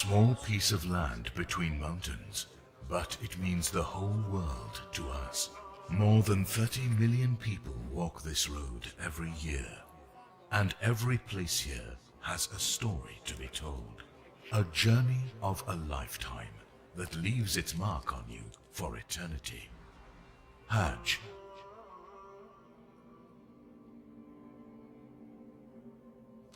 small piece of land between mountains, but it means the whole world to us. More than 30 million people walk this road every year, and every place here has a story to be told. A journey of a lifetime that leaves its mark on you for eternity. Hajj.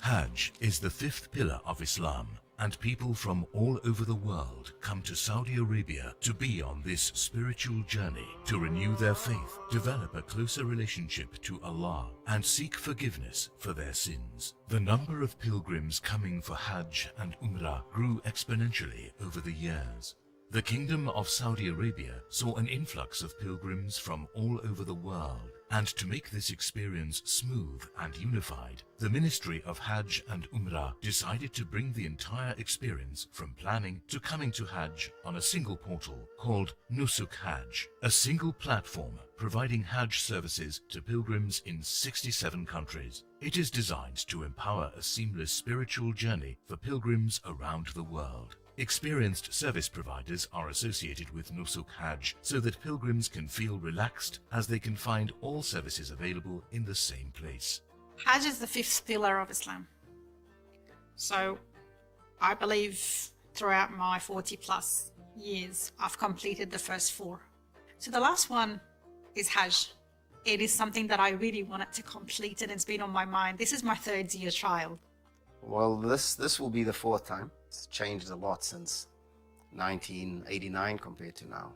Hajj is the fifth pillar of Islam, and people from all over the world come to Saudi Arabia to be on this spiritual journey to renew their faith, develop a closer relationship to Allah, and seek forgiveness for their sins. The number of pilgrims coming for Hajj and Umrah grew exponentially over the years. The Kingdom of Saudi Arabia saw an influx of pilgrims from all over the world, and to make this experience smooth and unified, the Ministry of Hajj and Umrah decided to bring the entire experience from planning to coming to Hajj on a single portal called Nusuk Hajj, a single platform providing Hajj services to pilgrims in 67 countries. It is designed to empower a seamless spiritual journey for pilgrims around the world. Experienced service providers are associated with Nusuk Hajj so that pilgrims can feel relaxed as they can find all services available in the same place. Hajj is the fifth pillar of Islam. So I believe throughout my 40 plus years, I've completed the first four. So the last one is Hajj. It is something that I really wanted to complete, and it's been on my mind. This is my third year trial. Well, this will be the fourth time. It's changed a lot since 1989 compared to now.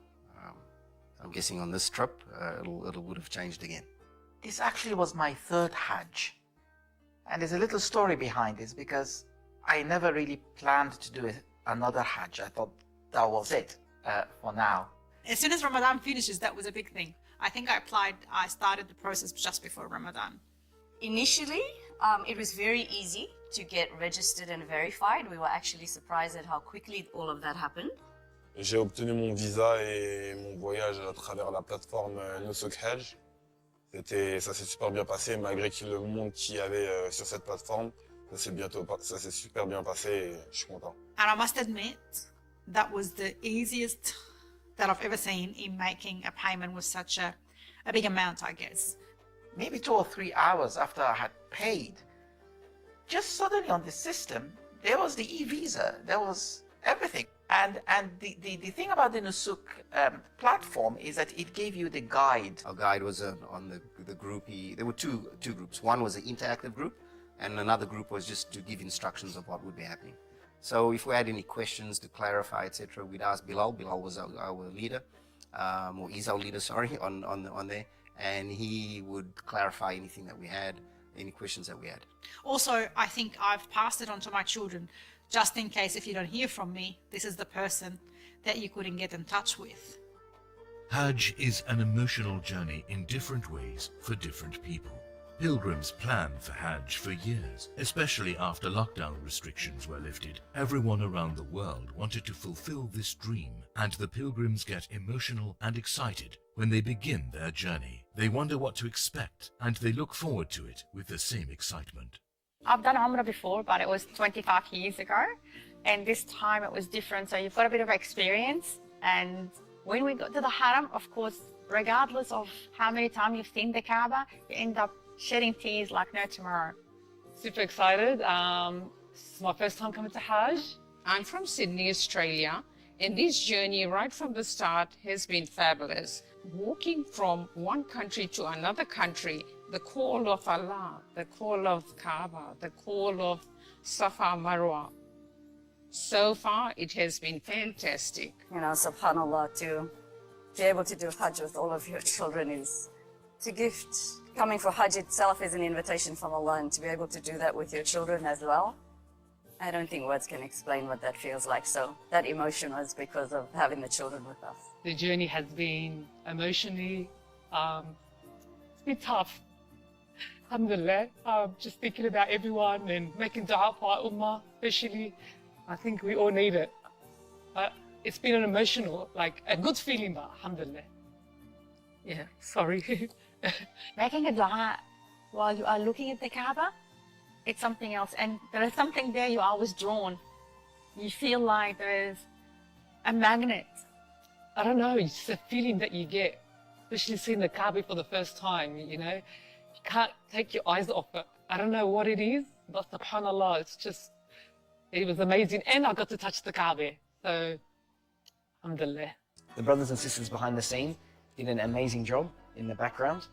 I'm guessing on this trip, it would have changed again. This actually was my third Hajj. And there's a little story behind this because I never really planned to do another Hajj. I thought that was it for now. As soon as Ramadan finishes, that was a big thing. I think I started the process just before Ramadan. Initially, it was very easy to get registered and verified. We were actually surprised at how quickly all of that happened. J'ai obtenu mon visa et mon voyage à travers la plateforme Nusuk Hajj. Ça s'est super bien passé malgré le monde qu'il y avait sur cette plateforme. Ça s'est super bien passé et je suis content. And I must admit, that was the easiest that I've ever seen in making a payment with such a big amount, I guess. Maybe 2 or 3 hours after I had paid, just suddenly on the system, there was the e-visa, there was everything. And the thing about the Nusuk platform is that it gave you the guide. Our guide was on the group. There were two groups. One was an interactive group, and another group was just to give instructions of what would be happening. So if we had any questions to clarify, etc., we'd ask Bilal. Bilal was our leader, or is our leader, sorry, on there, and he would clarify anything that we had, any questions that we had. Also, I think I've passed it on to my children, just in case if you don't hear from me, this is the person that you couldn't get in touch with. Hajj is an emotional journey in different ways for different people. Pilgrims plan for Hajj for years, especially after lockdown restrictions were lifted. Everyone around the world wanted to fulfill this dream, and the pilgrims get emotional and excited when they begin their journey. They wonder what to expect, and they look forward to it with the same excitement. I've done Umrah before, but it was 25 years ago, and this time it was different, so you've got a bit of experience. And when we got to the Haram, of course, regardless of how many times you've seen the Kaaba, you end up shedding tears like no tomorrow. Super excited. This is my first time coming to Hajj. I'm from Sydney, Australia, and this journey right from the start has been fabulous. Walking from one country to another country, the call of Allah, the call of Kaaba, the call of Safa Marwa. So far, it has been fantastic. You know, subhanAllah, to be able to do Hajj with all of your children is a gift. Coming for Hajj itself is an invitation from Allah, and to be able to do that with your children as well, I don't think words can explain what that feels like. So that emotion was because of having the children with us. The journey has been emotionally, it's been tough. Alhamdulillah, just thinking about everyone and making dua for our ummah, especially. I think we all need it. But it's been an emotional, like a good feeling, but alhamdulillah. Yeah, sorry. Making a dua while you are looking at the Kaaba, it's something else. And there is something there you are always drawn You feel like there's a magnet. I don't know, it's just a feeling that you get, especially seeing the Kaaba for the first time, you know. You can't take your eyes off it. I don't know what it is, but subhanAllah, it was amazing. And I got to touch the Kaaba, so alhamdulillah. The brothers and sisters behind the scene did an amazing job in the background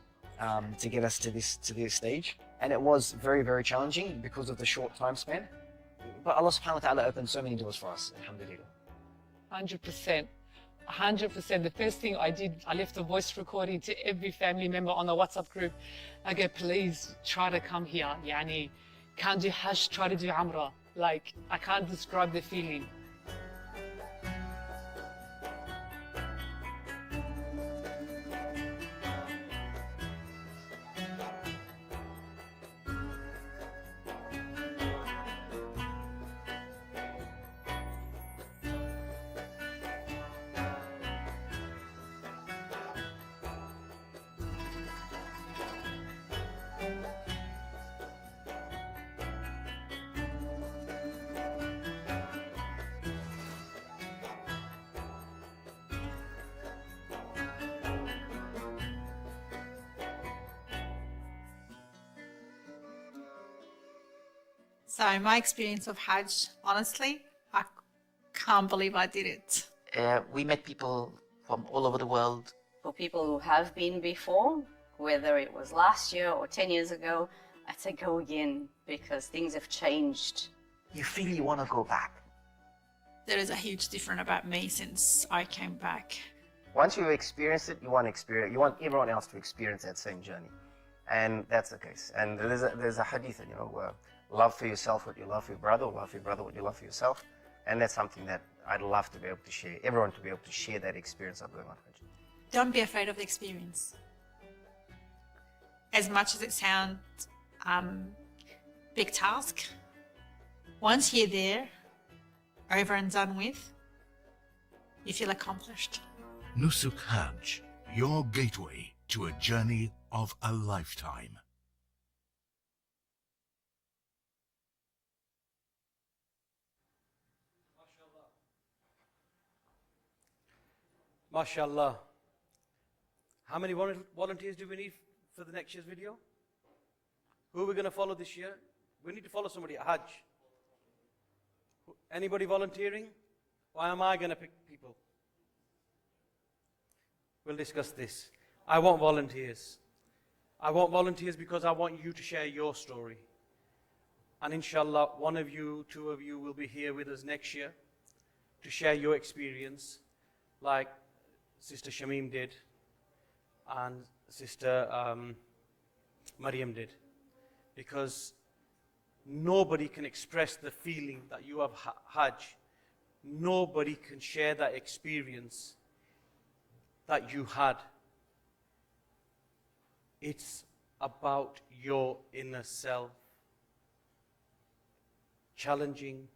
to get us to this stage. And it was very, very challenging because of the short time span. But Allah subhanahu wa ta'ala opened so many doors for us, alhamdulillah. 100%. 100%. The first thing I did, I left a voice recording to every family member on the WhatsApp group. I go, please try to come here. Yani, can't do Hajj, try to do Umrah. Like, I can't describe the feeling. So my experience of Hajj, honestly, I can't believe I did it. We met people from all over the world. For people who have been before, whether it was last year or 10 years ago, I'd say go again because things have changed. You feel you want to go back. There is a huge difference about me since I came back. Once you experience it, you want everyone else to experience that same journey. And that's the case. And there's a hadith, love for yourself what you love for your brother, or love for your brother what you love for yourself. And that's something that I'd love to be able to share, everyone to be able to share that experience of going on Hajj. Don't be afraid of the experience. As much as it sounds big task, once you're there, over and done with, you feel accomplished. Nusuk Hajj, your gateway to a journey of a lifetime. MashaAllah. How many volunteers do we need for the next year's video? Who are we going to follow this year? We need to follow somebody at Hajj. Anybody volunteering? Why am I going to pick people? We'll discuss this. I want volunteers. I want volunteers because I want you to share your story. And inshallah, one of you, two of you will be here with us next year to share your experience, like Sister Shamim did and Sister Maryam did. Because nobody can express the feeling that you have Hajj. Nobody can share that experience that you had. It's about your inner self. Challenging,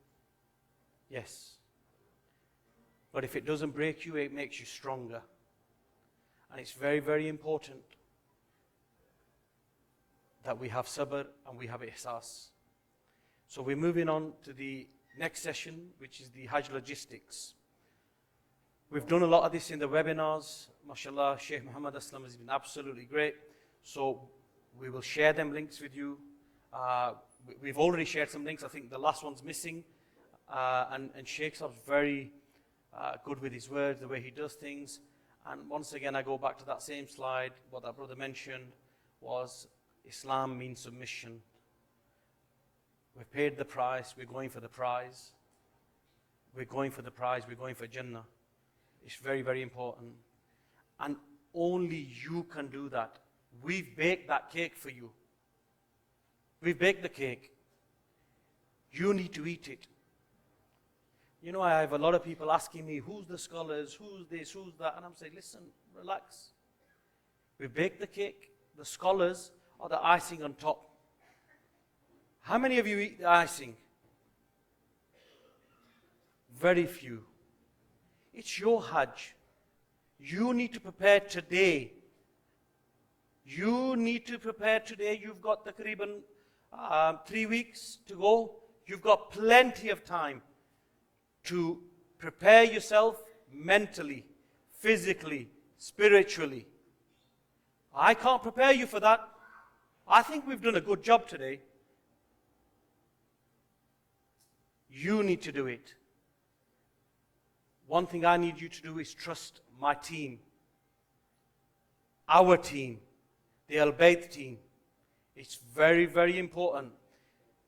yes. But if it doesn't break you, it makes you stronger. And it's very, very important that we have sabr and we have ihsas. So we're moving on to the next session, which is the Hajj logistics. We've done a lot of this in the webinars. MashaAllah, Sheikh Muhammad Aslam has been absolutely great. So we will share them links with you. We've already shared some links. I think the last one's missing. And Sheikh Saab's very good with his words, the way he does things. And once again, I go back to that same slide. What that brother mentioned was Islam means submission. We've paid the price. We're going for the prize. We're going for the prize. We're going for Jannah. It's very, very important. And only you can do that. We've baked that cake for you. We've baked the cake. You need to eat it. You know, I have a lot of people asking me, who's the scholars, who's this, who's that? And I'm saying, listen, relax. We baked the cake. The scholars are the icing on top. How many of you eat the icing? Very few. It's your Hajj. You need to prepare today. You need to prepare today. You've got the Qariban 3 weeks to go. You've got plenty of time to prepare yourself mentally, physically, spiritually. I can't prepare you for that. I think we've done a good job today. You need to do it. One thing I need you to do is trust my team, our team, the Al Bayt team. It's very, very important.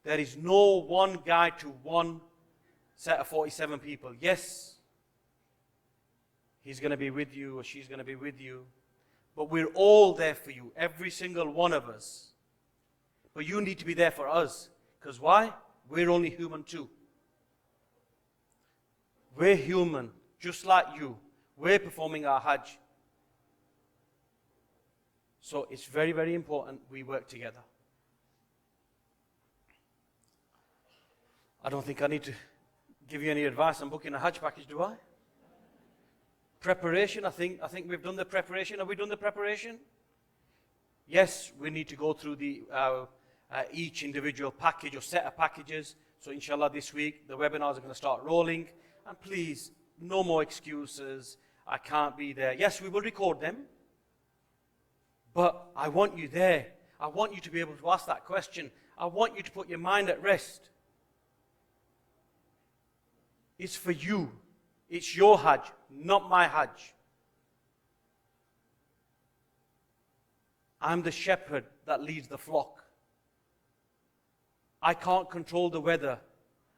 There is no one guide to one set of 47 people. Yes, he's going to be with you or she's going to be with you, but we're all there for you, every single one of us. But you need to be there for us. Because why? We're only human too. We're human, just like you. We're performing our Hajj. So it's very, very important we work together. I don't think I need to give you any advice on booking a Hajj package, do I? Preparation, I think we've done the preparation. Have we done the preparation? Yes, we need to go through each individual package or set of packages. So inshallah this week, the webinars are going to start rolling. And please, no more excuses. I can't be there. Yes, we will record them. But I want you there. I want you to be able to ask that question. I want you to put your mind at rest. It's for you. It's your Hajj, not my Hajj. I'm the shepherd that leads the flock. I can't control the weather.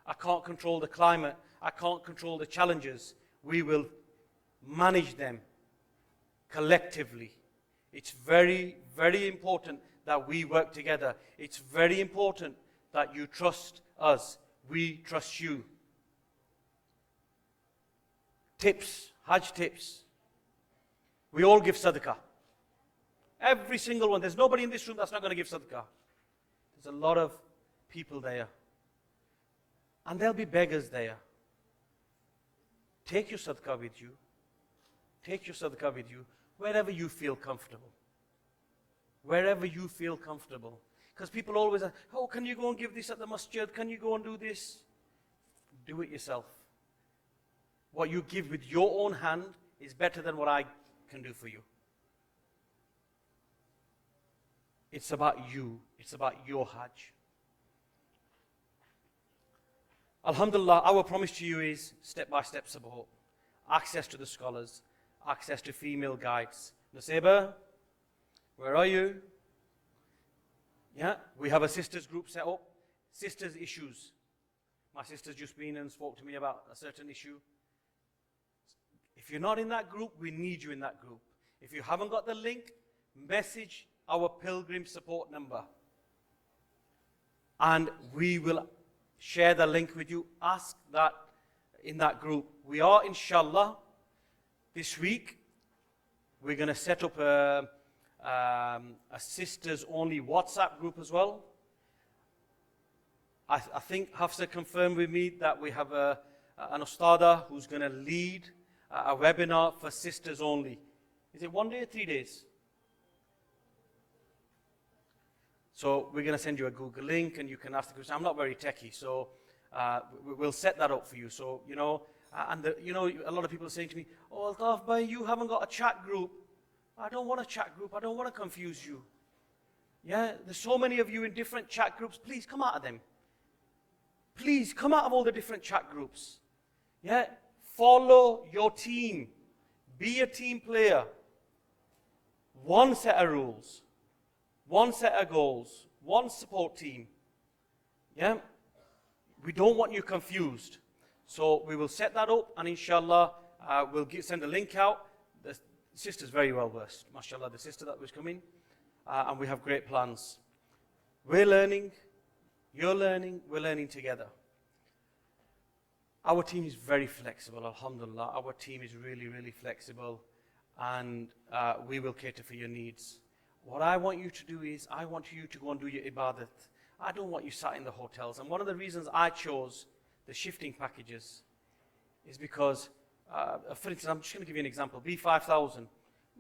I can't control the climate. I can't control the challenges. We will manage them collectively. It's very, very important that we work together. It's very important that you trust us. We trust you. Tips, Hajj tips. We all give sadaqah. Every single one. There's nobody in this room that's not going to give sadaqah. There's a lot of people there. And there'll be beggars there. Take your sadaqah with you. Take your sadaqah with you wherever you feel comfortable. Wherever you feel comfortable. Because people always ask, oh, can you go and give this at the masjid? Can you go and do this? Do it yourself. What you give with your own hand is better than what I can do for you. It's about you. It's about your Hajj. Alhamdulillah, our promise to you is step-by-step support. Access to the scholars. Access to female guides. Naseba, where are you? Yeah, we have a sisters group set up. Sisters issues. My sister's just been and spoke to me about a certain issue. If you're not in that group, we need you in that group. If you haven't got the link, message our pilgrim support number. And we will share the link with you. Ask that in that group. We are, inshallah, this week, we're going to set up a sisters-only WhatsApp group as well. I think Hafsa confirmed with me that we have an ustada who's going to lead a webinar for sisters only. Is it 1 day or 3 days? So we're going to send you a Google link and you can ask the question. I'm not very techie, so we'll set that up for you. So, you know, a lot of people are saying to me, oh, Altaf Bhai, you haven't got a chat group. I don't want a chat group. I don't want to confuse you. Yeah, there's so many of you in different chat groups. Please come out of them. Please come out of all the different chat groups. Yeah, follow your team. Be a team player. One set of rules. One set of goals. One support team. Yeah, we don't want you confused. So we will set that up and inshallah we'll send a link out. The sister's very well versed. MashaAllah, the sister that was coming. And we have great plans. We're learning. You're learning. We're learning together. Our team is very flexible, alhamdulillah. Our team is really, really flexible. And we will cater for your needs. What I want you to do is, I want you to go and do your ibadat. I don't want you sat in the hotels. And one of the reasons I chose the shifting packages is because, for instance, I'm just going to give you an example. B5000.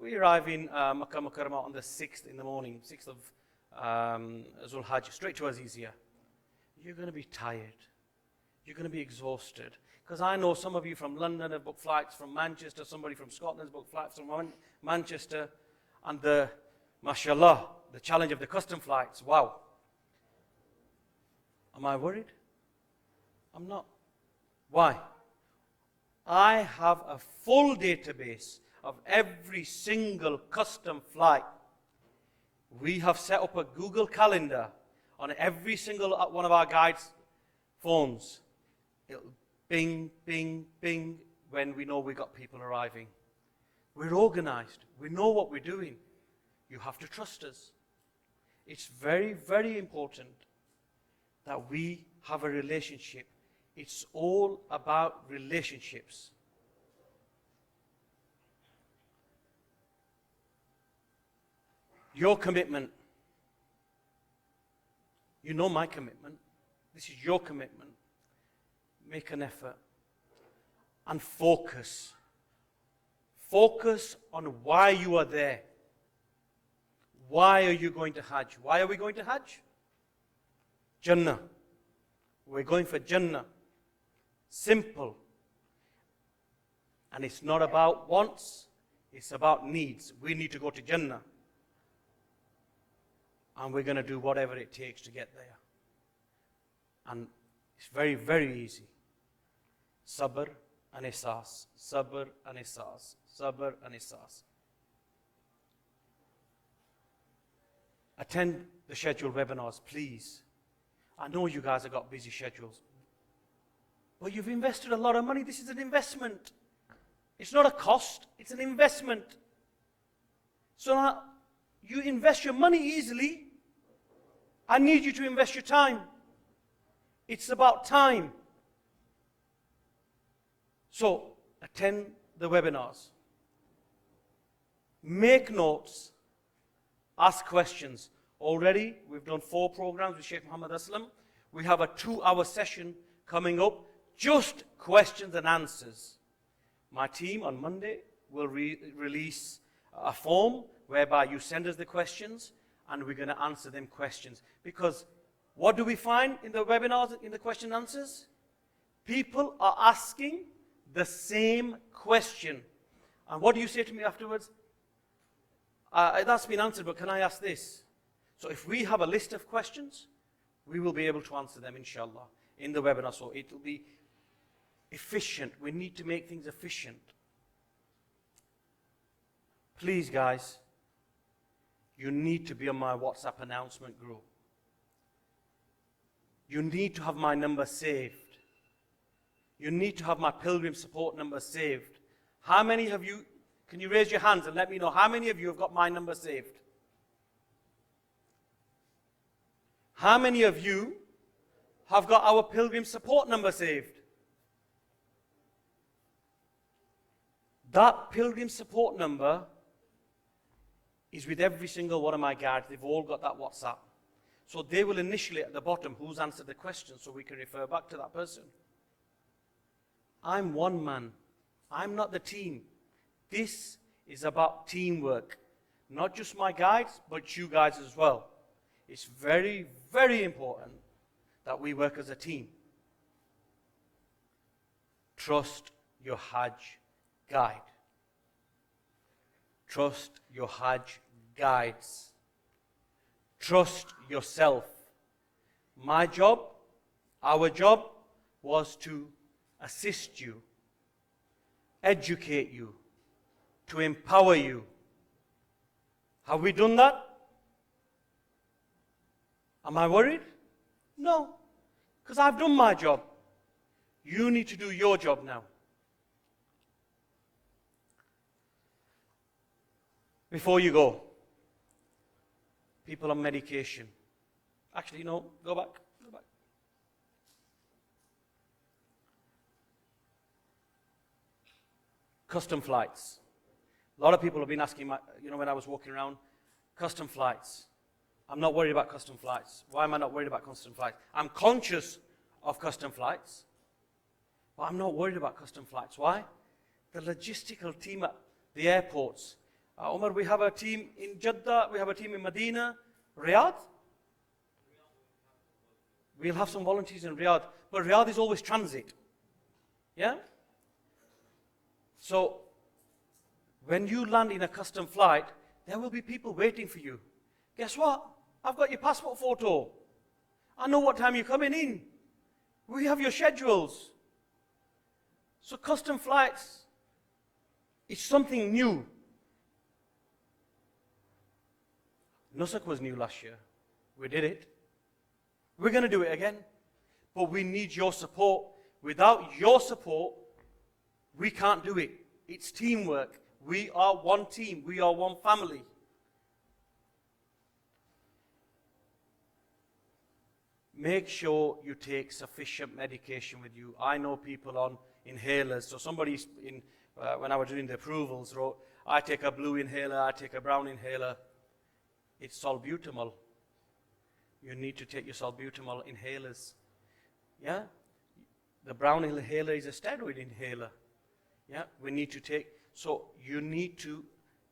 We arrive in Makkah Mukarramah on the 6th in the morning, 6th of Zul Hajj, straight to Azizia. You're going to be tired. you're going to be exhausted. Because I know some of you from London have booked flights from Manchester, somebody from Scotland has booked flights from Manchester, and mashallah, the challenge of the custom flights, wow. Am I worried? I'm not. Why? I have a full database of every single custom flight. We have set up a Google Calendar on every single one of our guides' phones. It'll bing, bing, bing when we know we've got people arriving. We're organized. We know what we're doing. You have to trust us. It's very, very important that we have a relationship. It's all about relationships. Your commitment. You know my commitment. This is your commitment. Make an effort and focus. Focus on why you are there. Why are you going to Hajj? Why are we going to Hajj? Jannah. We're going for Jannah. Simple. And it's not about wants, it's about needs. We need to go to Jannah. And we're going to do whatever it takes to get there. And it's very, very easy. Sabr and ihsas. Sabr and ihsas. Sabr and ihsas. Attend the scheduled webinars, please. I know you guys have got busy schedules. But you've invested a lot of money. This is an investment. It's not a cost, it's an investment. So now, you invest your money easily. I need you to invest your time. It's about time. So, attend the webinars. Make notes. Ask questions. Already, we've done 4 programs with Sheikh Muhammad Aslam. We have a 2-hour session coming up, just questions and answers. My team on Monday will release a form whereby you send us the questions and we're going to answer them questions. Because what do we find in the webinars, in the question and answers? People are asking the same question. And what do you say to me afterwards? That's been answered, but can I ask this? So if we have a list of questions, we will be able to answer them, inshallah, in the webinar. So it will be efficient. We need to make things efficient. Please, guys, you need to be on my WhatsApp announcement group. You need to have my number saved. You need to have my pilgrim support number saved. How many of you, can you raise your hands and let me know how many of you have got my number saved? How many of you have got our pilgrim support number saved? That pilgrim support number is with every single one of my guides. They've all got that WhatsApp. So they will initially at the bottom who's answered the question so we can refer back to that person. I'm one man. I'm not the team. This is about teamwork. Not just my guides, but you guys as well. It's very, very important that we work as a team. Trust your Hajj guide. Trust your Hajj guides. Trust yourself. My job, our job, was to assist you, educate you, to empower you. Have we done that? Am I worried? No, because I've done my job. You need to do your job now. Before you go, people on medication. Actually, no, go back. Custom flights. A lot of people have been asking, when I was walking around, custom flights. I'm not worried about custom flights. Why am I not worried about custom flights? I'm conscious of custom flights, but I'm not worried about custom flights. Why? The logistical team at the airports. Umar, we have a team in Jeddah, we have a team in Medina, Riyadh. We'll have some volunteers in Riyadh, but Riyadh is always transit. Yeah? So, when you land in a custom flight, there will be people waiting for you. Guess what? I've got your passport photo. I know what time you're coming in. We have your schedules. So custom flights, it's something new. Nusuk was new last year. We did it. We're going to do it again. But we need your support. Without your support, we can't do it. It's teamwork. We are one team. We are one family. Make sure you take sufficient medication with you. I know people on inhalers. So somebody, when I was doing the approvals, wrote, I take a blue inhaler, I take a brown inhaler. It's salbutamol. You need to take your salbutamol inhalers. Yeah? The brown inhaler is a steroid inhaler. Yeah? We need to take, so you need to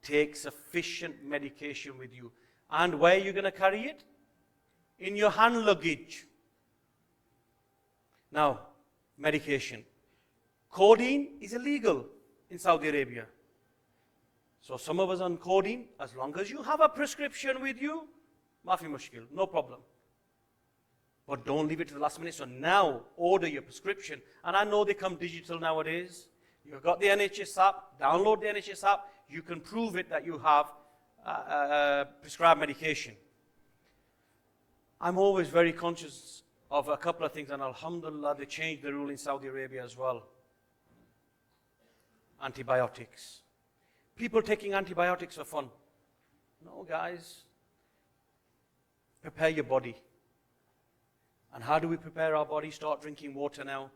take sufficient medication with you. And where are you going to carry it? In your hand luggage. Now, medication. Codeine is illegal in Saudi Arabia. So some of us on codeine, as long as you have a prescription with you, mafi mushkil, no problem. But don't leave it to the last minute. So now, order your prescription. And I know they come digital nowadays. You've got the NHS app, download the NHS app. You can prove it that you have prescribed medication. I'm always very conscious of a couple of things, and alhamdulillah, they changed the rule in Saudi Arabia as well. Antibiotics. People taking antibiotics for fun. No, guys. Prepare your body. And how do we prepare our body? Start drinking water now.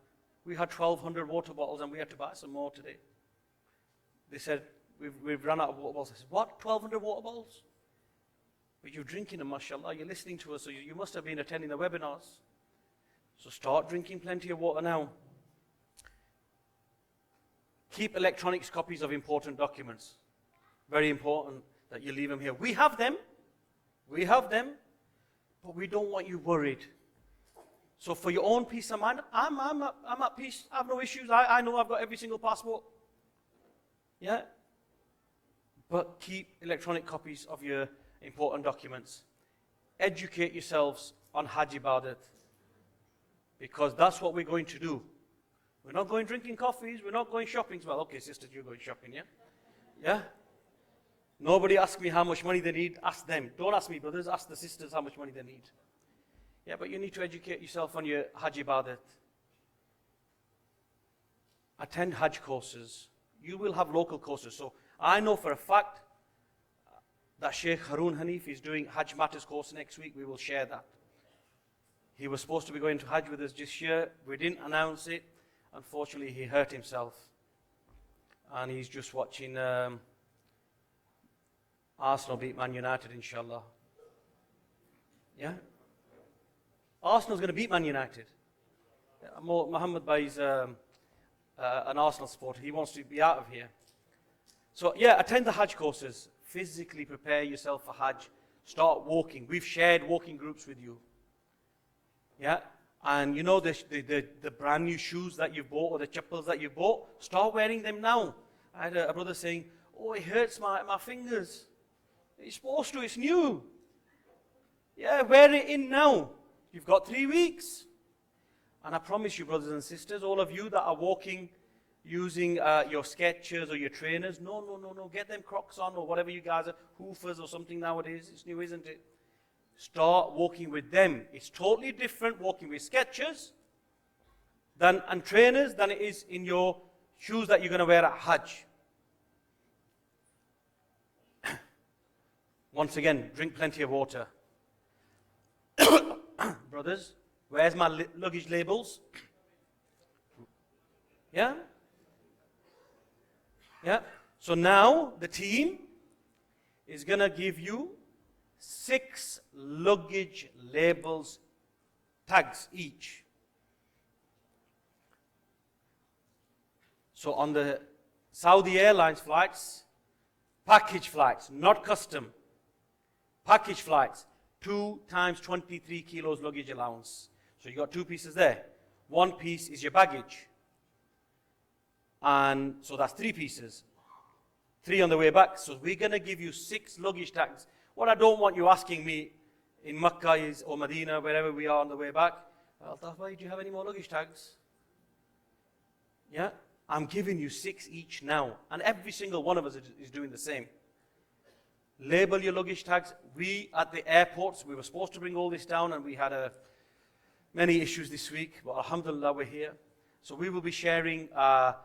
We had 1,200 water bottles and we had to buy some more today. They said, we've run out of water bottles. I said, what? 1,200 water bottles? But you're drinking them, mashallah. You're listening to us, so you must have been attending the webinars. So start drinking plenty of water now. Keep electronic copies of important documents. Very important that you leave them here. We have them. We have them. But we don't want you worried. So for your own peace of mind, I'm at peace. I have no issues. I know I've got every single passport. Yeah? But keep electronic copies of your important documents. Educate yourselves on Hajj Ibadat. Because that's what we're going to do. We're not going drinking coffees. We're not going shopping. Well, okay, sisters, you're going shopping, yeah? Yeah? Nobody asks me how much money they need. Ask them. Don't ask me, brothers. Ask the sisters how much money they need. Yeah, but you need to educate yourself on your Hajj Ibadat. Attend Hajj courses. You will have local courses. So I know for a fact that Sheikh Haroon Hanif is doing Hajj Matters course next week. We will share that. He was supposed to be going to Hajj with us this year. We didn't announce it. Unfortunately, he hurt himself. And he's just watching Arsenal beat Man United, inshallah. Yeah? Arsenal's going to beat Man United. Muhammad Bhai is an Arsenal supporter. He wants to be out of here. So, yeah, attend the Hajj courses. Physically prepare yourself for Hajj. Start walking. We've shared walking groups with you. Yeah? And you know the brand new shoes that you bought or the chappals that you bought, start wearing them now. I had a brother saying, oh, it hurts my fingers. It's supposed to, it's new. Yeah, wear it in now. You've got 3 weeks. And I promise you, brothers and sisters, all of you that are walking using your Skechers or your trainers, no, get them Crocs on or whatever you guys are, hoofers or something nowadays. It's new, isn't it? Start walking with them. It's totally different walking with Skechers and trainers than it is in your shoes that you're going to wear at Hajj. Once again, drink plenty of water. Brothers, where's my luggage labels? Yeah? Yeah? So now the team is going to give you 6 luggage labels, tags each. So on the Saudi Airlines flights, package flights, not custom, package flights, 2 times 23 kilos luggage allowance. So you got 2 pieces there. one piece is your baggage. And so that's 3 pieces. 3 on the way back. So we're going to give you 6 luggage tags. What I don't want you asking me in Makkah is, or Medina, wherever we are on the way back, Al-Tahfai, do you have any more luggage tags? Yeah? I'm giving you 6 each now. And every single one of us is doing the same. Label your luggage tags. We, at the airports, we were supposed to bring all this down, and we had many issues this week, but alhamdulillah, we're here. So we will be sharing a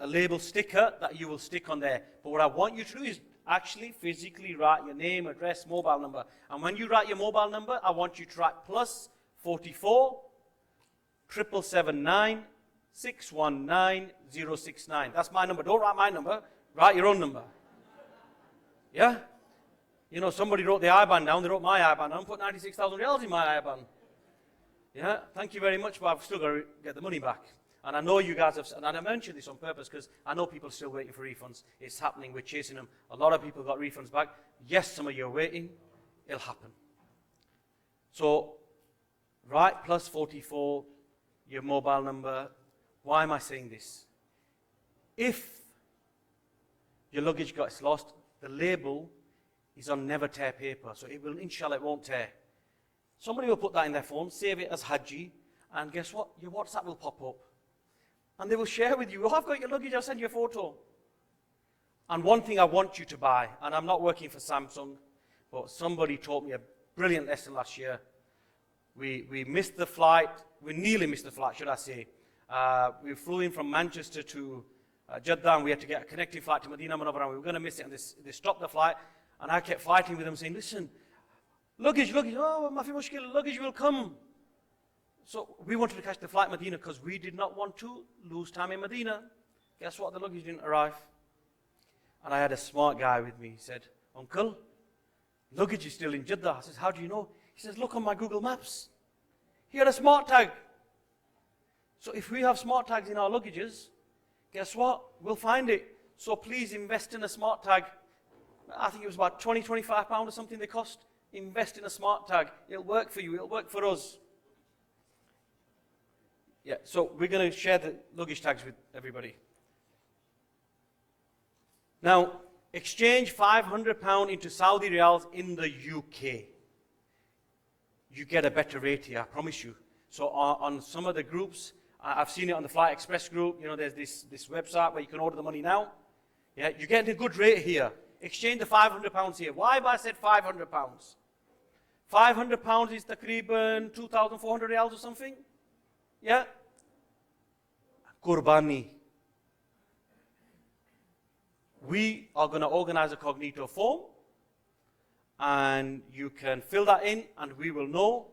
label sticker that you will stick on there. But what I want you to do is actually physically write your name, address, mobile number. And when you write your mobile number, I want you to write +44 779 619 069. That's my number. Don't write my number. Write your own number. Yeah? You know, somebody wrote the IBAN down. They wrote my IBAN down. Put 96,000 riyals in my IBAN. Yeah? Thank you very much, but I've still got to get the money back. And I know you guys have, and I mentioned this on purpose because I know people are still waiting for refunds. It's happening. We're chasing them. A lot of people got refunds back. Yes, some of you are waiting. It'll happen. So, write +44, your mobile number. Why am I saying this? If your luggage gets lost, the label is on never tear paper. So it will, inshallah, it won't tear. Somebody will put that in their phone, save it as Hajji, and guess what? Your WhatsApp will pop up. And they will share with you, oh, I've got your luggage, I'll send you a photo. And one thing I want you to buy, and I'm not working for Samsung, but somebody taught me a brilliant lesson last year. We missed the flight, we nearly missed the flight, should I say. We flew in from Manchester to Jeddah, and we had to get a connecting flight to Medina Munawwarah, and we were going to miss it, and they stopped the flight, and I kept fighting with them, saying, listen, luggage, oh, mafi mushkil, luggage will come. So we wanted to catch the flight Medina because we did not want to lose time in Medina. Guess what? The luggage didn't arrive. And I had a smart guy with me. He said, Uncle, luggage is still in Jeddah. I said, how do you know? He says, look on my Google Maps. He had a smart tag. So if we have smart tags in our luggages, guess what? We'll find it. So please invest in a smart tag. I think it was about £20, £25 or something they cost. Invest in a smart tag. It'll work for you. It'll work for us. Yeah, so we're going to share the luggage tags with everybody. Now, exchange £500 into Saudi Riyals in the UK. You get a better rate here, I promise you. So on some of the groups, I've seen it on the Flight Express group, you know, there's this website where you can order the money now. Yeah, you're getting a good rate here. Exchange the £500 here. Why have I said £500? £500 is takriban 2,400 riyals or something. Yeah? Qurbani. We are going to organize a cognito form, and you can fill that in, and we will know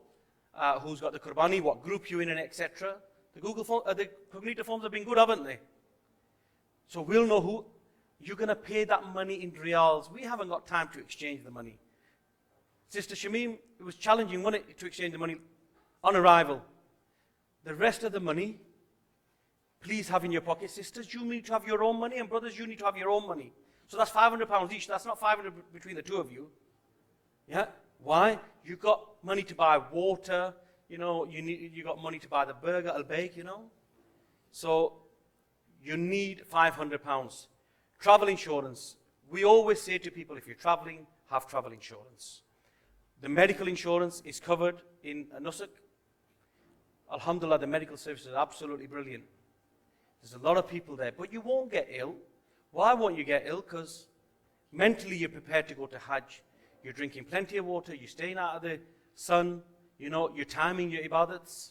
who's got the Qurbani, what group you're in, and etc. The the cognito forms have been good, haven't they? So we'll know who. You're going to pay that money in riyals. We haven't got time to exchange the money. Sister Shamim, it was challenging, wasn't it, to exchange the money on arrival. The rest of the money, please have in your pocket. Sisters, you need to have your own money, and brothers, you need to have your own money. So that's £500 each. That's not 500 between the two of you. Yeah? Why? You got money to buy water. You know, you got money to buy the burger, al-bake, you know. So you need £500. Travel insurance. We always say to people, if you're traveling, have travel insurance. The medical insurance is covered in Nusuk. Alhamdulillah, the medical services are absolutely brilliant. There's a lot of people there, but you won't get ill. Why won't you get ill? Because mentally you're prepared to go to Hajj. You're drinking plenty of water, you're staying out of the sun, you know, you're timing your ibadats.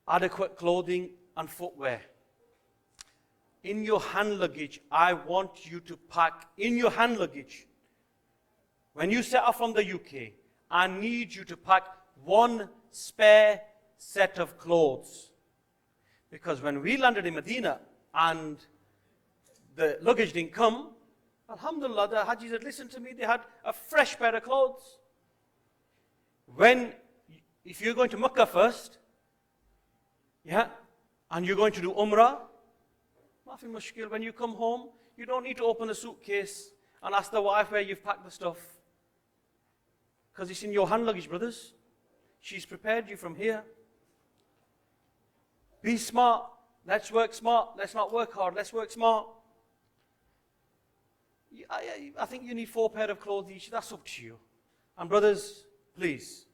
Adequate clothing and footwear. In your hand luggage, I want you to pack in your hand luggage. When you set off from the UK, I need you to pack one spare set of clothes. Because when we landed in Medina and the luggage didn't come, alhamdulillah, the Hajjis had listened to me, they had a fresh pair of clothes. If you're going to Makkah first, yeah, and you're going to do Umrah, nothing mushkil. When you come home, you don't need to open the suitcase and ask the wife where you've packed the stuff. Because it's in your hand luggage, brothers. She's prepared you from here. Be smart. Let's work smart. Let's not work hard. Let's work smart. I think you need 4 pairs of clothes each. That's up to you. And brothers, please,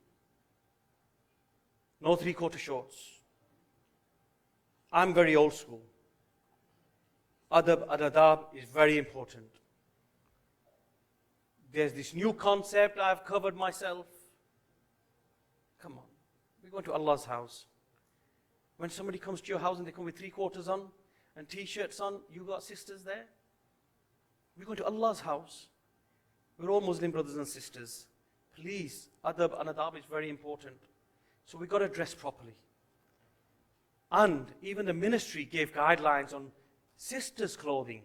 no 3/4 shorts. I'm very old school. Adab is very important. There's this new concept I've covered myself. Come on, we're going to Allah's house. When somebody comes to your house and they come with 3/4 on and t-shirts on, you got sisters there? We're going to Allah's house. We're all Muslim brothers and sisters. Please, adab and adab is very important. So we've got to dress properly. And even the ministry gave guidelines on sisters' clothing.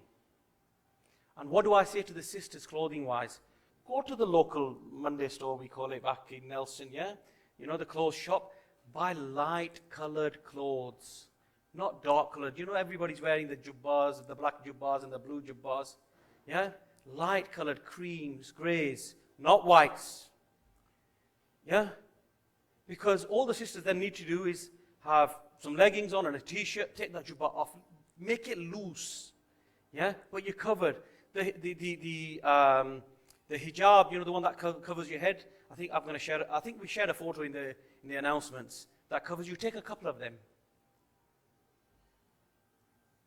And what do I say to the sisters' clothing-wise? Go to the local Monday store, we call it back in Nelson, yeah? You know, the clothes shop. Buy light-colored clothes, not dark-colored. You know, everybody's wearing the jubbas, the black jubbas and the blue jubbas. Yeah? Light-colored creams, greys, not whites. Yeah? Because all the sisters then need to do is have some leggings on and a t-shirt, take that jubba off, make it loose. Yeah? But you're covered. The hijab, you know, the one that covers your head, I think we shared a photo in the announcements that covers you. Take a couple of them.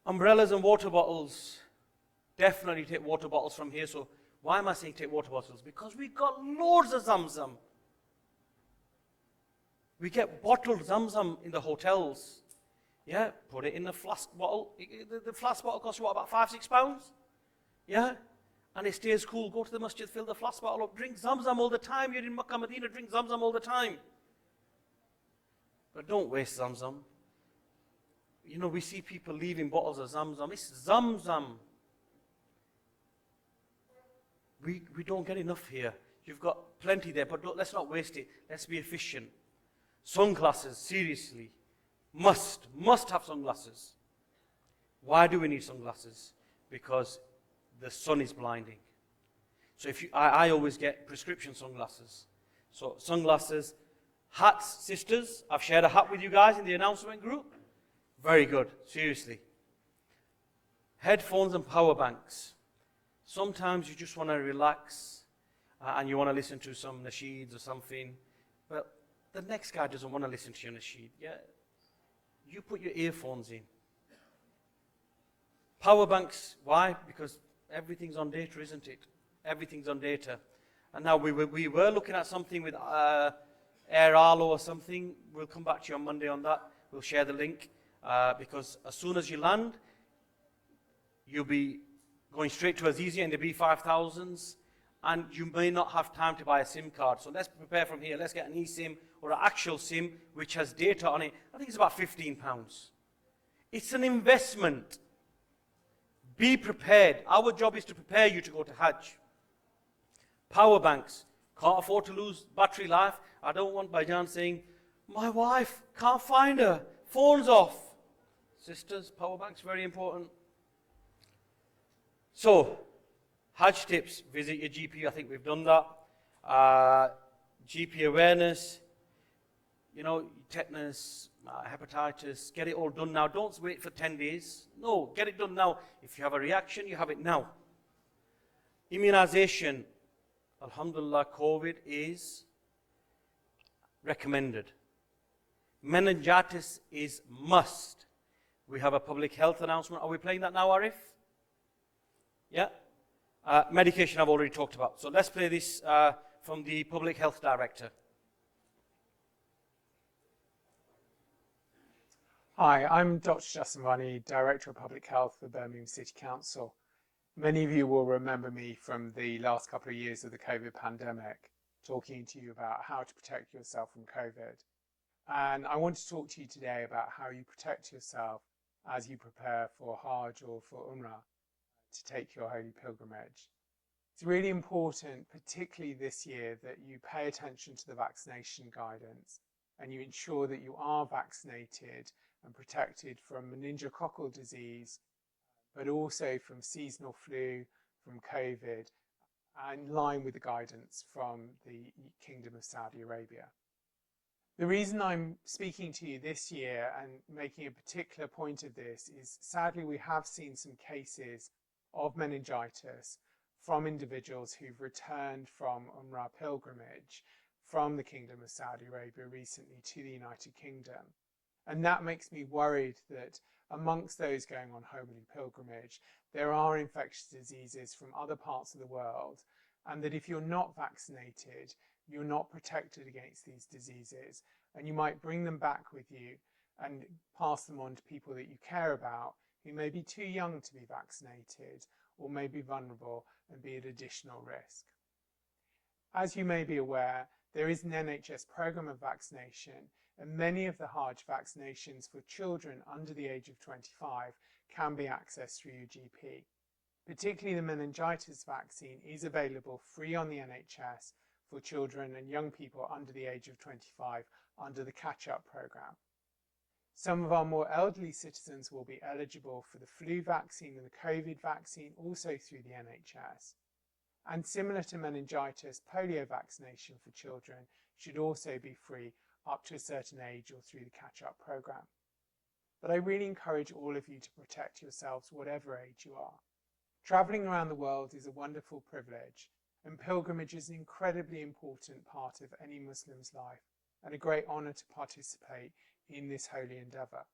Umbrellas and water bottles. Definitely take water bottles from here. So why am I saying take water bottles? Because we've got loads of Zamzam. We get bottled Zamzam in the hotels. Yeah, put it in a flask bottle. The flask bottle costs what, about £5-6? Yeah? And it stays cool. Go to the masjid, fill the flask bottle up, drink Zamzam all the time. You're in Makkah, Medina, drink Zamzam all the time. But don't waste Zamzam. You know, we see people leaving bottles of Zamzam. It's Zamzam. We don't get enough here. You've got plenty there, but let's not waste it. Let's be efficient. Sunglasses, seriously. Must have sunglasses. Why do we need sunglasses? Because the sun is blinding. So I always get prescription sunglasses. So sunglasses, hats, sisters. I've shared a hat with you guys in the announcement group. Very good, seriously. Headphones and power banks. Sometimes you just want to relax and you want to listen to some nasheeds or something. But the next guy doesn't want to listen to your nasheed. Yeah? You put your earphones in. Power banks, why? Because everything's on data, isn't it? Everything's on data. And now we were looking at something with Air Arlo or something. We'll come back to you on Monday on that. We'll share the link. Because as soon as you land, you'll be going straight to Azizia in the B5000s, and you may not have time to buy a SIM card. So let's prepare from here. Let's get an eSIM or an actual SIM which has data on it. I think it's about £15. It's an investment. Be prepared. Our job is to prepare you to go to Hajj. Power banks. Can't afford to lose battery life. I don't want Bajan saying, my wife, can't find her. Phone's off. Sisters, power banks, very important. So, Hajj tips, visit your GP. I think we've done that. GP awareness, you know, tetanus, hepatitis, get it all done now. Don't wait for 10 days. No, get it done now. If you have a reaction, you have it now. Immunization, alhamdulillah, COVID is recommended. Meningitis is must. We have a public health announcement. Are we playing that now, Arif? Yeah? Medication I've already talked about. So let's play this from the Public Health Director. Hi, I'm Dr. Justin Varney, Director of Public Health for Birmingham City Council. Many of you will remember me from the last couple of years of the COVID pandemic, talking to you about how to protect yourself from COVID. And I want to talk to you today about how you protect yourself as you prepare for Hajj or for Umrah to take your holy pilgrimage. It's really important, particularly this year, that you pay attention to the vaccination guidance and you ensure that you are vaccinated and protected from meningococcal disease, but also from seasonal flu, from COVID, in line with the guidance from the Kingdom of Saudi Arabia. The reason I'm speaking to you this year and making a particular point of this is sadly we have seen some cases of meningitis from individuals who've returned from Umrah pilgrimage from the Kingdom of Saudi Arabia recently to the United Kingdom. And that makes me worried that amongst those going on holy pilgrimage, there are infectious diseases from other parts of the world, and that if you're not vaccinated, you're not protected against these diseases, and you might bring them back with you and pass them on to people that you care about who may be too young to be vaccinated or may be vulnerable and be at additional risk. As you may be aware, there is an NHS programme of vaccination, and many of the Hajj vaccinations for children under the age of 25 can be accessed through your GP. Particularly the meningitis vaccine is available free on the NHS for children and young people under the age of 25 under the catch-up programme. Some of our more elderly citizens will be eligible for the flu vaccine and the COVID vaccine also through the NHS. And similar to meningitis, polio vaccination for children should also be free up to a certain age or through the catch-up programme. But I really encourage all of you to protect yourselves whatever age you are. Travelling around the world is a wonderful privilege, and pilgrimage is an incredibly important part of any Muslim's life and a great honour to participate in this holy endeavour.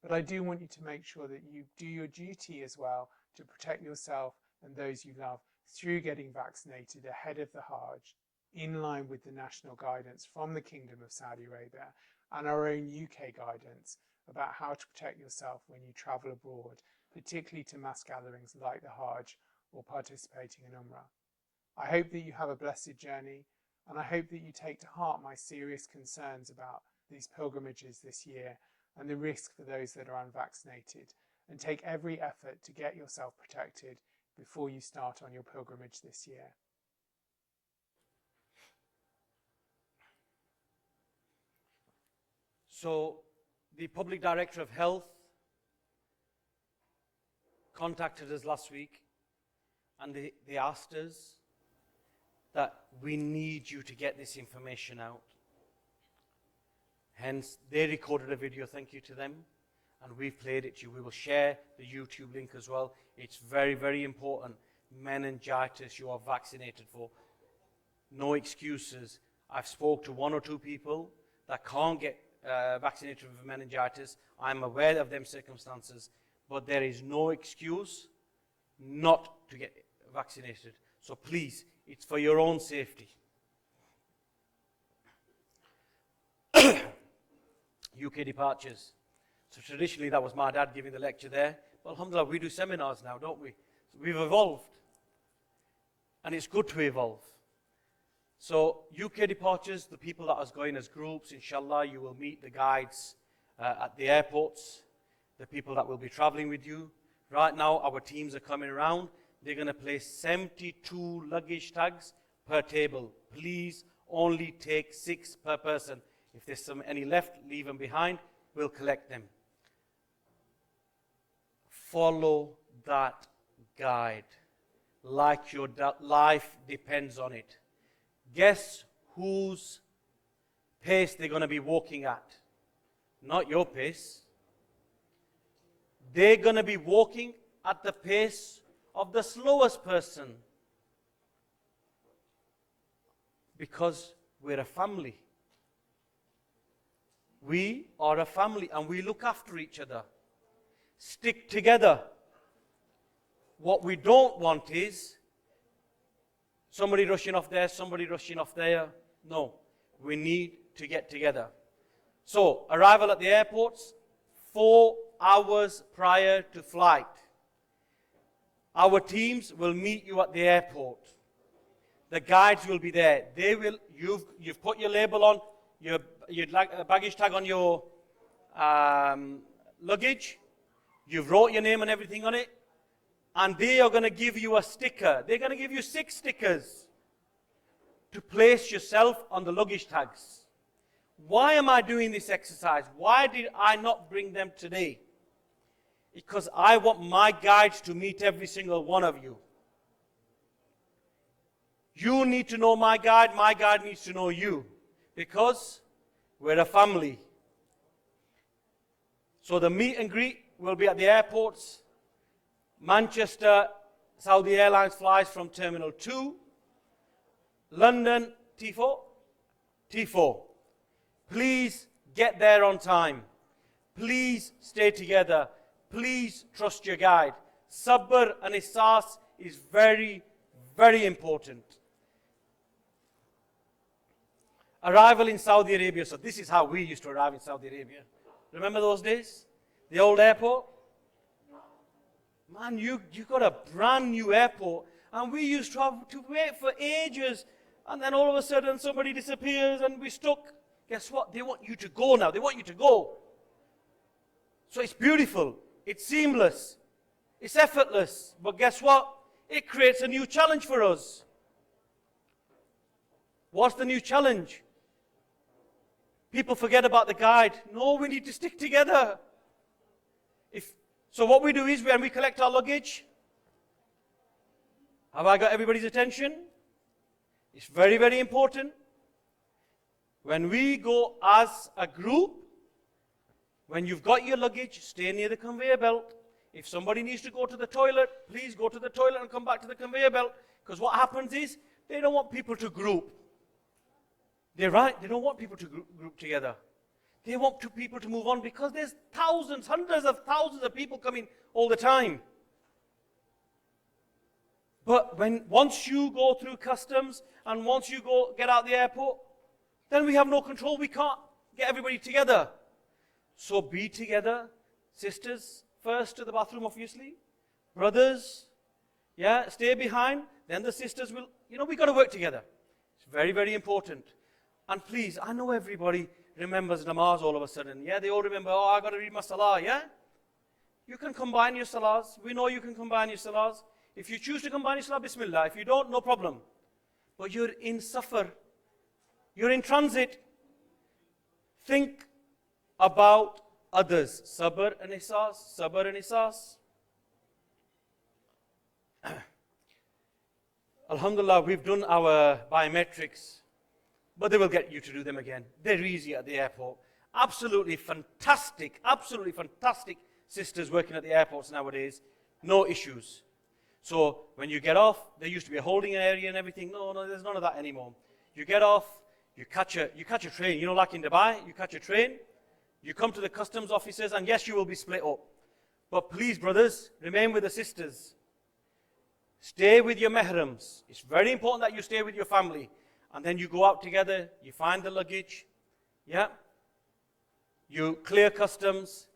But I do want you to make sure that you do your duty as well to protect yourself and those you love through getting vaccinated ahead of the Hajj, in line with the national guidance from the Kingdom of Saudi Arabia and our own UK guidance about how to protect yourself when you travel abroad, particularly to mass gatherings like the Hajj or participating in Umrah. I hope that you have a blessed journey, and I hope that you take to heart my serious concerns about these pilgrimages this year and the risk for those that are unvaccinated, and take every effort to get yourself protected before you start on your pilgrimage this year. So the Public Director of Health contacted us last week, and they asked us that we need you to get this information out. Hence, they recorded a video, thank you to them, and we've played it to you. We will share the YouTube link as well. It's very, very important. Meningitis you are vaccinated for. No excuses. I've spoke to 1 or 2 people that can't get vaccinated for meningitis. I'm aware of them circumstances, but there is no excuse not to get vaccinated. So please, it's for your own safety. UK departures. So traditionally that was my dad giving the lecture there. But alhamdulillah, we do seminars now, don't we? So we've evolved. And it's good to evolve. So UK departures, the people that are going as groups, inshallah, you will meet the guides at the airports, the people that will be traveling with you. Right now, our teams are coming around. They're going to place 72 luggage tags per table. Please only take 6 per person. If there's any left, leave them behind. We'll collect them. Follow that guide like your life depends on it. Guess whose pace they're going to be walking at? Not your pace. They're going to be walking at the pace of the slowest person. Because we're a family. We are a family and we look after each other. Stick together. What we don't want is somebody rushing off there, somebody rushing off there. No, we need to get together. So, arrival at the airports, 4 hours prior to flight. Our teams will meet you at the airport. The guides will be there. They will. You've put your label on, your baggage tag on your luggage. You've wrote your name and everything on it. And they are going to give you a sticker. They're going to give you 6 stickers to place yourself on the luggage tags. Why am I doing this exercise? Why did I not bring them today? Because I want my guides to meet every single one of you. You need to know my guide needs to know you. Because We're a family. So the meet and greet will be at the airports. Manchester, Saudi Airlines flies from Terminal 2. London, T4? T4. Please get there on time. Please stay together. Please trust your guide. Sabr and ihsas is very, very important. Arrival in Saudi Arabia. So this is how we used to arrive in Saudi Arabia. Remember those days? The old airport? Man, you got a brand new airport, and we used to have to wait for ages, and then all of a sudden somebody disappears and we're stuck. Guess what? They want you to go now. They want you to go. So it's beautiful. It's seamless. It's effortless. But guess what? It creates a new challenge for us. What's the new challenge? People forget about the guide. No, we need to stick together. So what we do is when we collect our luggage, have I got everybody's attention? It's very, very important. When we go as a group, when you've got your luggage, stay near the conveyor belt. If somebody needs to go to the toilet, please go to the toilet and come back to the conveyor belt. Because what happens is, they don't want people to group. They're right, they don't want people to group together. They want people to move on because there's thousands, hundreds of thousands of people coming all the time. But once you go through customs and once you get out the airport, then we have no control. We can't get everybody together. So be together. Sisters, first to the bathroom, obviously. Brothers, stay behind. Then the sisters will, we got to work together. It's very, very important. And please, I know everybody remembers namaz all of a sudden. Yeah, they all remember, I got to read my salah, yeah? You can combine your salahs. We know you can combine your salahs. If you choose to combine your salah, bismillah. If you don't, no problem. But you're in safar. You're in transit. Think about others. Sabr and ihsas. Sabr and ihsas. Alhamdulillah, we've done our biometrics. But they will get you to do them again. They're easy at the airport. Absolutely fantastic sisters working at the airports nowadays. No issues. So when you get off, there used to be a holding area and everything. No, there's none of that anymore. You get off, you catch a train. Like in Dubai, you catch a train. You come to the customs officers, and yes, you will be split up. But please, brothers, remain with the sisters. Stay with your mehrams. It's very important that you stay with your family. And then you go out together, you find the luggage, you clear customs,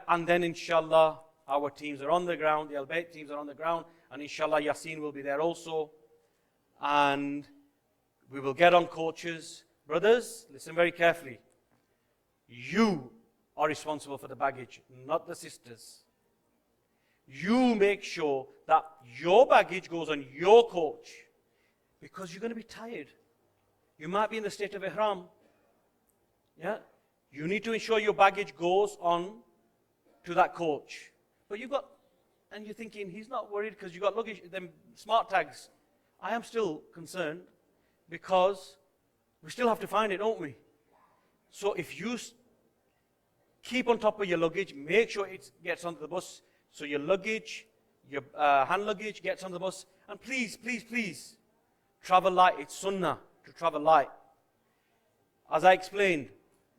and then inshallah, our teams are on the ground, the Al-Bayt teams are on the ground, and inshallah, Yasin will be there also. And we will get on coaches. Brothers, listen very carefully. You are responsible for the baggage, not the sisters. You make sure that your baggage goes on your coach. Because you're going to be tired. You might be in the state of ihram. You need to ensure your baggage goes on to that coach. But and you're thinking, he's not worried because you got luggage, them smart tags. I am still concerned because we still have to find it, don't we? So if you keep on top of your luggage, make sure it gets onto the bus. So your luggage, your hand luggage gets on the bus. And please, please, please, travel light. It's sunnah to travel light. As I explained,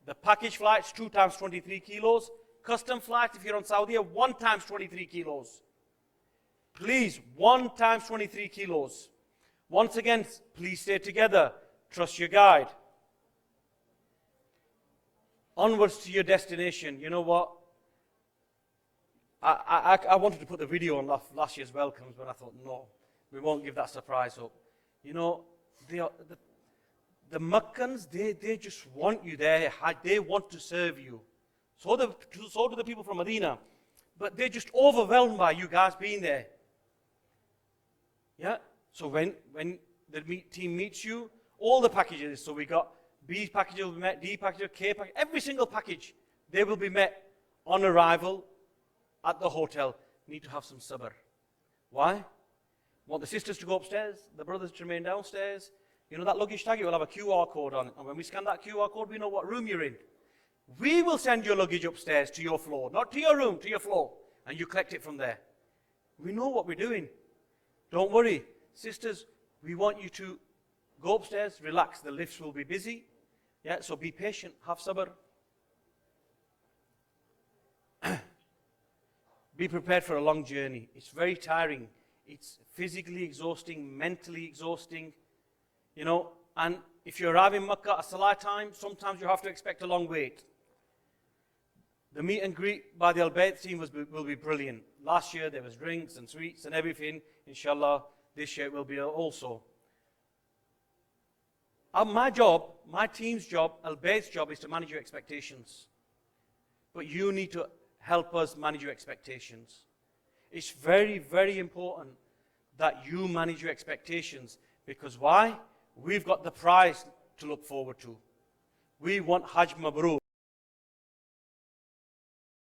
the package flights, 2 times 23 kilos. Custom flights, if you're on Saudi, 1 times 23 kilos. Please, 1 times 23 kilos. Once again, please stay together. Trust your guide. Onwards to your destination. You know what? I wanted to put the video on last year's welcomes, but I thought, no, we won't give that surprise up. The Makkans, they just want you there. They want to serve you. So do the people from Medina. But they're just overwhelmed by you guys being there. So when the team meets you, all the packages, so we got B package will be met, D package, K package, every single package, they will be met on arrival at the hotel. Need to have some sabr. Why? Want the sisters to go upstairs, the brothers to remain downstairs, You know that luggage tag, it will have a QR code on it. And when we scan that QR code, we know what room you're in. We will send your luggage upstairs to your floor, not to your room, to your floor. And you collect it from there. We know what we're doing. Don't worry. Sisters, we want you to go upstairs, relax. The lifts will be busy. Yeah, so be patient. Have sabr. Be prepared for a long journey. It's very tiring. It's physically exhausting, mentally exhausting. You know, and if you arrive in Makkah at Salah time, sometimes you have to expect a long wait. The meet and greet by the Al-Bayt team will be brilliant. Last year there was drinks and sweets and everything. Inshallah, this year it will be also. My job, my team's job, Al-Bayt's job is to manage your expectations. But you need to help us manage your expectations. It's very, very important that you manage your expectations. Because why? We've got the prize to look forward to. We want Hajj Mabrur.